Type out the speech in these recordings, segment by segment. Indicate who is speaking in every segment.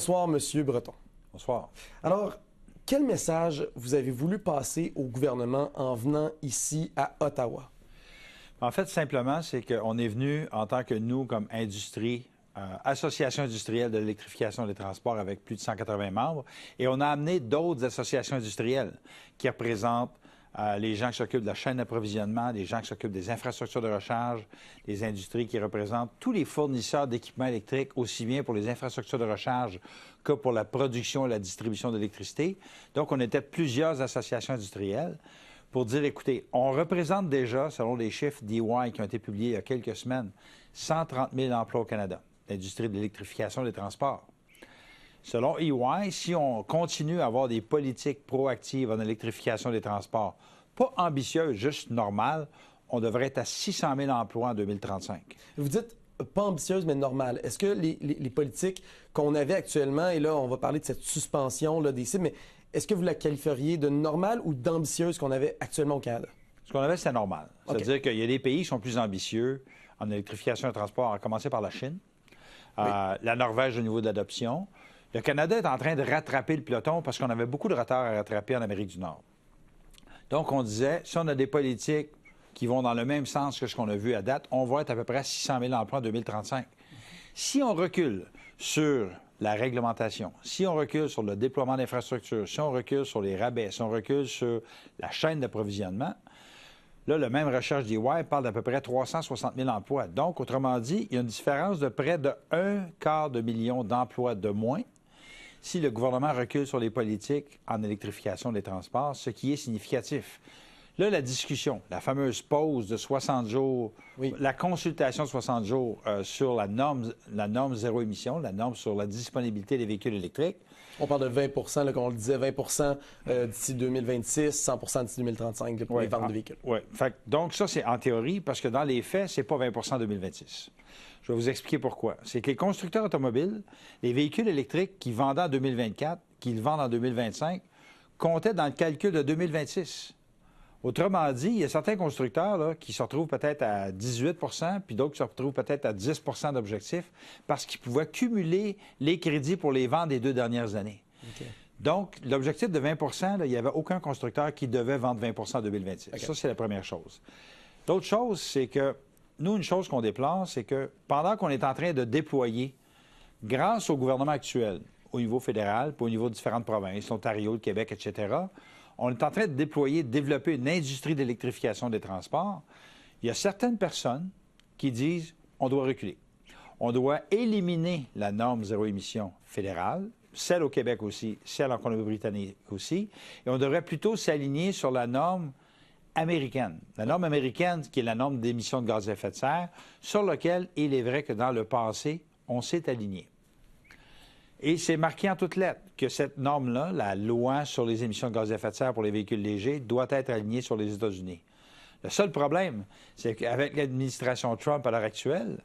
Speaker 1: Bonsoir, Monsieur Breton.
Speaker 2: Bonsoir.
Speaker 1: Alors, quel message vous avez voulu passer au gouvernement en venant ici à Ottawa?
Speaker 2: En fait, simplement, c'est qu'on est venu en tant que nous, comme industrie, Association industrielle de l'électrification des transports avec plus de 180 membres, et on a amené d'autres associations industrielles qui représentent les gens qui s'occupent de la chaîne d'approvisionnement, les gens qui s'occupent des infrastructures de recharge, les industries qui représentent tous les fournisseurs d'équipements électriques, aussi bien pour les infrastructures de recharge que pour la production et la distribution d'électricité. Donc, on était plusieurs associations industrielles pour dire, écoutez, on représente déjà, selon les chiffres d'EY qui ont été publiés il y a quelques semaines, 130 000 emplois au Canada, l'industrie de l'électrification des transports. Selon EY, si on continue à avoir des politiques proactives en électrification des transports, pas ambitieuses, juste normales, on devrait être à 600 000 emplois en 2035.
Speaker 1: Vous dites pas ambitieuse, mais normale. Est-ce que les politiques qu'on avait actuellement, et là, on va parler de cette suspension là, des cibles, mais est-ce que vous la qualifieriez de normale ou d'ambitieuse qu'on avait actuellement au Canada?
Speaker 2: Ce qu'on avait, c'est normal.
Speaker 1: Okay.
Speaker 2: C'est-à-dire qu'il y a des pays qui sont plus ambitieux en électrification des transports, à commencer par la Chine, oui. La Norvège au niveau de l'adoption. Le Canada est en train de rattraper le peloton parce qu'on avait beaucoup de retard à rattraper en Amérique du Nord. Donc, on disait, si on a des politiques qui vont dans le même sens que ce qu'on a vu à date, on va être à peu près à 600 000 emplois en 2035. Si on recule sur la réglementation, si on recule sur le déploiement d'infrastructures, si on recule sur les rabais, si on recule sur la chaîne d'approvisionnement, là, la même recherche d'EY parle d'à peu près 360 000 emplois. Donc, autrement dit, il y a une différence de près de 1/4 million d'emplois de moins si le gouvernement recule sur les politiques en électrification des transports, ce qui est significatif. Là, la discussion, la fameuse pause de 60 jours, oui. La consultation de 60 jours sur la norme zéro émission, la norme sur la disponibilité des véhicules électriques.
Speaker 1: On parle de 20 là, comme on le disait, 20 d'ici 2026, 100 d'ici 2035 pour les ventes de véhicules.
Speaker 2: Oui. Donc, ça, c'est en théorie, parce que dans les faits, c'est pas 20 en 2026. Je vais vous expliquer pourquoi. C'est que les constructeurs automobiles, les véhicules électriques qu'ils vendaient en 2024, qu'ils vendent en 2025, comptaient dans le calcul de 2026. Autrement dit, il y a certains constructeurs là, qui se retrouvent peut-être à 18 puis d'autres qui se retrouvent peut-être à 10 d'objectifs parce qu'ils pouvaient cumuler les crédits pour les ventes des 2 dernières années. Okay. Donc, l'objectif de 20 là, il n'y avait aucun constructeur qui devait vendre 20 en 2026. Okay. Ça, c'est la première chose. L'autre chose, c'est que nous, une chose qu'on déplore, c'est que pendant qu'on est en train de déployer, grâce au gouvernement actuel, au niveau fédéral, puis au niveau de différentes provinces, l'Ontario, le Québec, etc., on est en train de déployer, de développer une industrie d'électrification des transports. Il y a certaines personnes qui disent on doit reculer. On doit éliminer la norme zéro émission fédérale, celle au Québec aussi, celle en Colombie-Britannique aussi, et on devrait plutôt s'aligner sur la norme américaine. La norme américaine, qui est la norme d'émission de gaz à effet de serre, sur laquelle il est vrai que dans le passé, on s'est aligné. Et c'est marqué en toutes lettres que cette norme-là, la loi sur les émissions de gaz à effet de serre pour les véhicules légers, doit être alignée sur les États-Unis. Le seul problème, c'est qu'avec l'administration Trump à l'heure actuelle,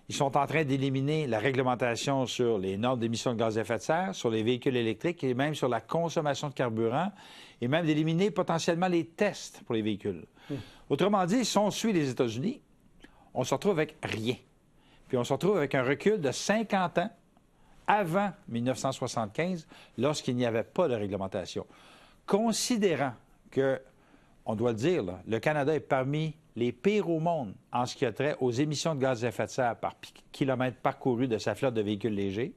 Speaker 2: ils sont en train d'éliminer la réglementation sur les normes d'émissions de gaz à effet de serre, sur les véhicules électriques et même sur la consommation de carburant, et même d'éliminer potentiellement les tests pour les véhicules. Autrement dit, si on suit les États-Unis, on se retrouve avec rien. Puis on se retrouve avec un recul de 50 ans avant 1975, lorsqu'il n'y avait pas de réglementation. Considérant que, on doit le dire, là, le Canada est parmi les pires au monde en ce qui a trait aux émissions de gaz à effet de serre par kilomètre parcouru de sa flotte de véhicules légers.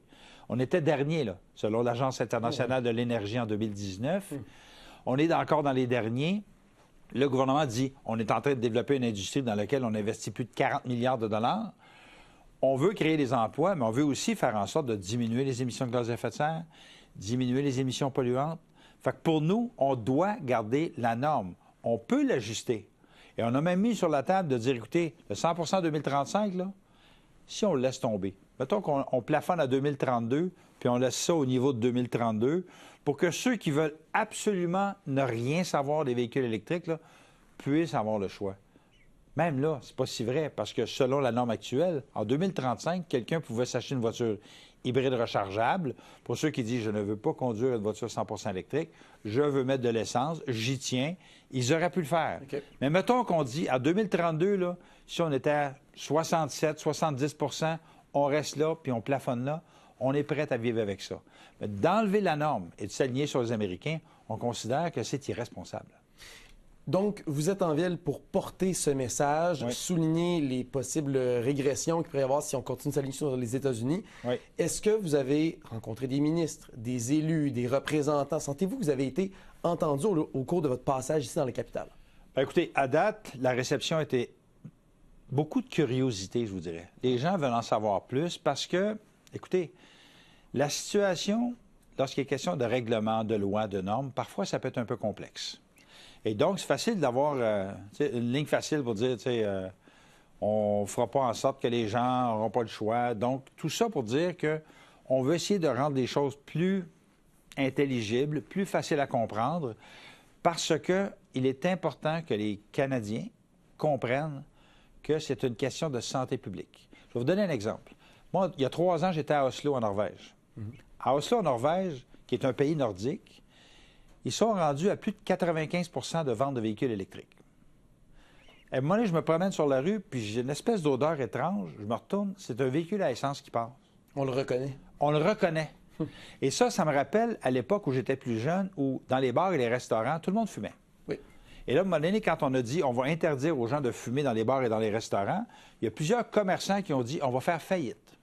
Speaker 2: On était dernier, là, selon l'Agence internationale de l'énergie en 2019. On est encore dans les derniers. Le gouvernement dit on est en train de développer une industrie dans laquelle on investit plus de 40 milliards de dollars. On veut créer des emplois, mais on veut aussi faire en sorte de diminuer les émissions de gaz à effet de serre, diminuer les émissions polluantes. Fait que pour nous, on doit garder la norme. On peut l'ajuster. Et on a même mis sur la table de dire, écoutez, le 100 2035, là, si on le laisse tomber, mettons qu'on plafonne à 2032, puis on laisse ça au niveau de 2032, pour que ceux qui veulent absolument ne rien savoir des véhicules électriques là, puissent avoir le choix. Même là, c'est pas si vrai, parce que selon la norme actuelle, en 2035, quelqu'un pouvait s'acheter une voiture hybride rechargeable. Pour ceux qui disent « je ne veux pas conduire une voiture 100% électrique, je veux mettre de l'essence, j'y tiens », ils auraient pu le faire. Okay. Mais mettons qu'on dit, en 2032, là, si on était à 67, 70 on reste là, puis on plafonne là, on est prêt à vivre avec ça. Mais d'enlever la norme et de s'aligner sur les Américains, on considère que c'est irresponsable.
Speaker 1: Donc, vous êtes en ville pour porter ce message,
Speaker 2: Oui.
Speaker 1: souligner les possibles régressions qu'il pourrait y avoir si on continue de s'aligner sur les États-Unis.
Speaker 2: Oui.
Speaker 1: Est-ce que vous avez rencontré des ministres, des élus, des représentants? Sentez-vous que vous avez été entendu au cours de votre passage ici dans la capitale?
Speaker 2: Bien, écoutez, à date, la réception était beaucoup de curiosité, je vous dirais. Les gens veulent en savoir plus parce que, écoutez, la situation, lorsqu'il est question de règlement, de loi, de normes, parfois, ça peut être un peu complexe. Et donc, c'est facile d'avoir une ligne facile pour dire, on ne fera pas en sorte que les gens n'auront pas le choix. Donc, tout ça pour dire qu'on veut essayer de rendre les choses plus intelligibles, plus faciles à comprendre, parce qu'il est important que les Canadiens comprennent que c'est une question de santé publique. Je vais vous donner un exemple. Moi, il y a 3 ans, j'étais à Oslo, en Norvège. À Oslo, en Norvège, qui est un pays nordique, ils sont rendus à plus de 95 de vente de véhicules électriques. À un moment donné, je me promène sur la rue, puis j'ai une espèce d'odeur étrange. Je me retourne, c'est un véhicule à essence qui passe.
Speaker 1: On le reconnaît.
Speaker 2: On le reconnaît. Et ça me rappelle à l'époque où j'étais plus jeune, où dans les bars et les restaurants, tout le monde fumait.
Speaker 1: Oui.
Speaker 2: Et là, à un moment donné, quand on a dit on va interdire aux gens de fumer dans les bars et dans les restaurants, il y a plusieurs commerçants qui ont dit on va faire faillite.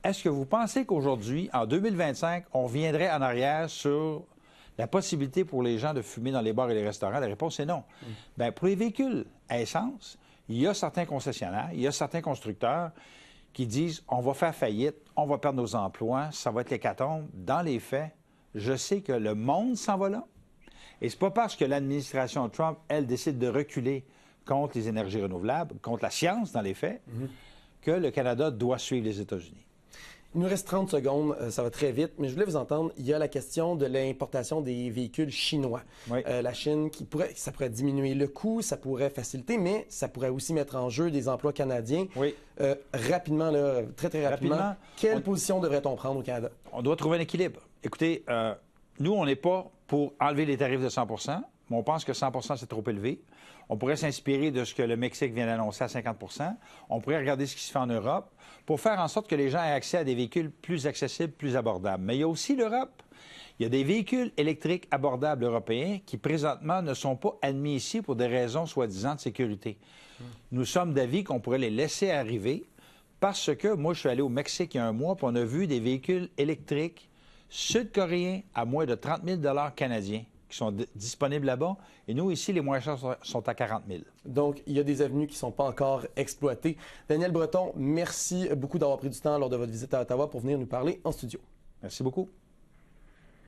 Speaker 2: Est-ce que vous pensez qu'aujourd'hui, en 2025, on viendrait en arrière sur la possibilité pour les gens de fumer dans les bars et les restaurants? La réponse est non. Bien, pour les véhicules à essence, il y a certains concessionnaires, il y a certains constructeurs qui disent on va faire faillite, on va perdre nos emplois, ça va être l'hécatombe. Dans les faits, je sais que le monde s'en va là. Et c'est pas parce que l'administration Trump, elle, décide de reculer contre les énergies renouvelables, contre la science dans les faits, que le Canada doit suivre les États-Unis.
Speaker 1: Il nous reste 30 secondes, ça va très vite, mais je voulais vous entendre. Il y a la question de l'importation des véhicules chinois.
Speaker 2: Oui.
Speaker 1: La Chine, ça pourrait diminuer le coût, ça pourrait faciliter, mais ça pourrait aussi mettre en jeu des emplois canadiens.
Speaker 2: Oui.
Speaker 1: Rapidement, là, très rapidement, quelle position devrait-on prendre au Canada?
Speaker 2: On doit trouver un équilibre. Écoutez, nous, on n'est pas pour enlever les tarifs de 100 mais on pense que 100 c'est trop élevé. On pourrait s'inspirer de ce que le Mexique vient d'annoncer à 50 On pourrait regarder ce qui se fait en Europe pour faire en sorte que les gens aient accès à des véhicules plus accessibles, plus abordables. Mais il y a aussi l'Europe. Il y a des véhicules électriques abordables européens qui, présentement, ne sont pas admis ici pour des raisons soi-disant de sécurité. Nous sommes d'avis qu'on pourrait les laisser arriver parce que, moi, je suis allé au Mexique il y a un mois, puis on a vu des véhicules électriques sud-coréens à moins de 30 000 canadiens qui sont disponibles là-bas. Et nous, ici, les moins chers sont à 40 000.
Speaker 1: Donc, il y a des avenues qui ne sont pas encore exploitées. Daniel Breton, merci beaucoup d'avoir pris du temps lors de votre visite à Ottawa pour venir nous parler en studio.
Speaker 2: Merci beaucoup.